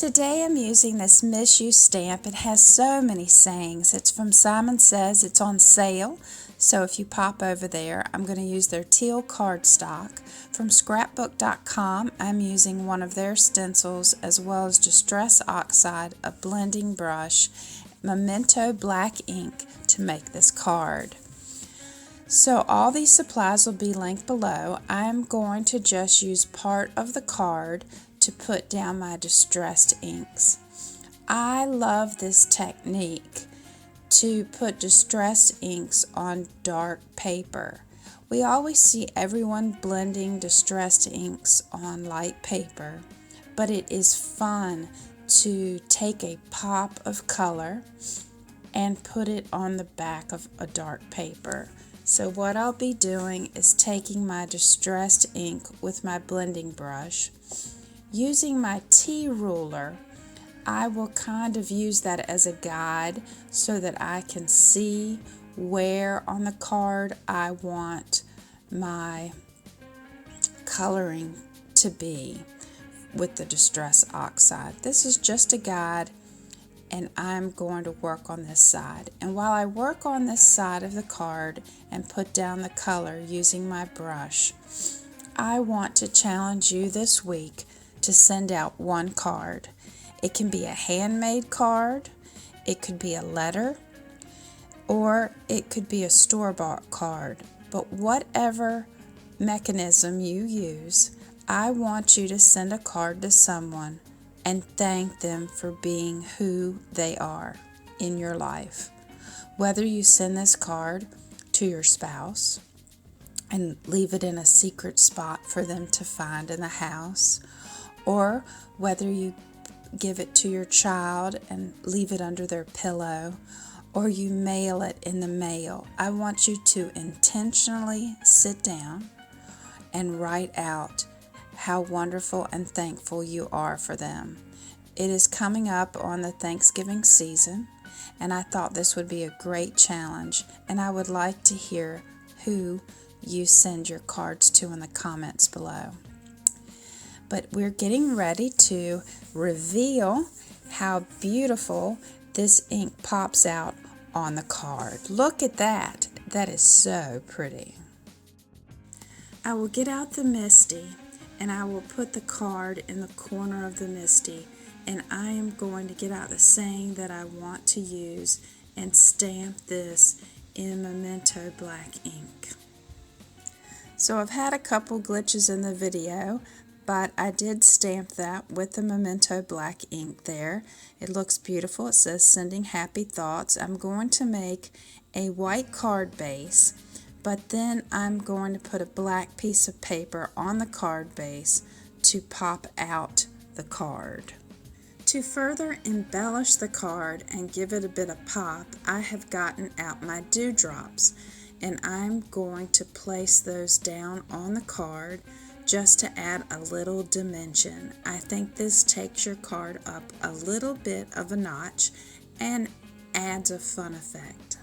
Today I'm using this Miss You stamp. It has so many sayings. It's from Simon Says. It's on sale. So if you pop over there, I'm going to use their Teal cardstock. From scrapbook.com, I'm using one of their stencils as well as Distress Oxide, a blending brush, Memento black ink to make this card. So all these supplies will be linked below. I'm going to just use part of the card to put down my distressed inks. I love this technique to put distressed inks on dark paper. We always see everyone blending distressed inks on light paper, but it is fun to take a pop of color and put it on the back of a dark paper. So what I'll be doing is taking my distressed ink with my blending brush. Using my T ruler, I will kind of use that as a guide so that I can see where on the card I want my coloring to be with the Distress Oxide. This is just a guide, and I'm going to work on this side. And while I work on this side of the card and put down the color using my brush, I want to challenge you this week to send out one card. It can be a handmade card, it could be a letter, or it could be a store-bought card. But whatever mechanism you use, I want you to send a card to someone and thank them for being who they are in your life. Whether you send this card to your spouse and leave it in a secret spot for them to find in the house, or whether you give it to your child and leave it under their pillow, or you mail it in the mail, I want you to intentionally sit down and write out how wonderful and thankful you are for them. It is coming up on the Thanksgiving season, and I thought this would be a great challenge, and I would like to hear who you send your cards to in the comments below. But we're getting ready to reveal how beautiful this ink pops out on the card. Look at that. That is so pretty. I will get out the MISTI and I will put the card in the corner of the MISTI, and I am going to get out the saying that I want to use and stamp this in Memento black ink. So I've had a couple glitches in the video, but I did stamp that with the Memento black ink there. It looks beautiful. It says sending happy thoughts. I'm going to make a white card base, but then I'm going to put a black piece of paper on the card base to pop out the card. To further embellish the card and give it a bit of pop, I have gotten out my dewdrops, and I'm going to place those down on the card just to add a little dimension. I think this takes your card up a little bit of a notch and adds a fun effect.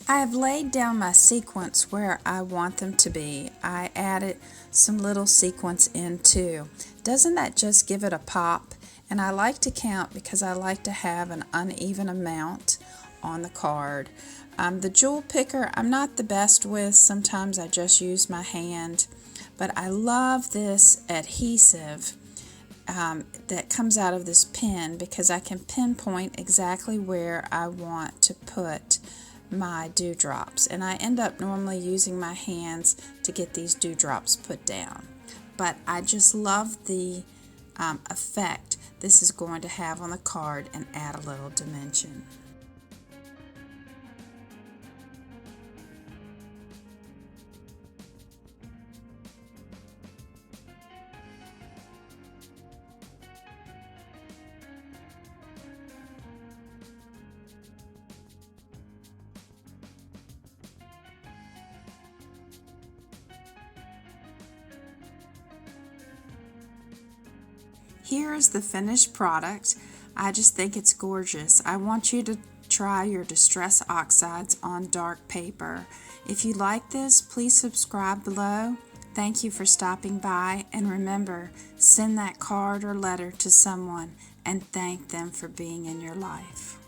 I have laid down my sequins where I want them to be. I added some little sequins in too. Doesn't that just give it a pop? And I like to count because I like to have an uneven amount on the card. The jewel picker I'm not the best with. Sometimes I just use my hand. But I love this adhesive that comes out of this pen because I can pinpoint exactly where I want to put my dewdrops. And I end up normally using my hands to get these dewdrops put down. But I just love the effect this is going to have on the card and add a little dimension. Here is the finished product. I just think it's gorgeous. I want you to try your Distress Oxides on dark paper. If you like this, please subscribe below. Thank you for stopping by, and remember, send that card or letter to someone and thank them for being in your life.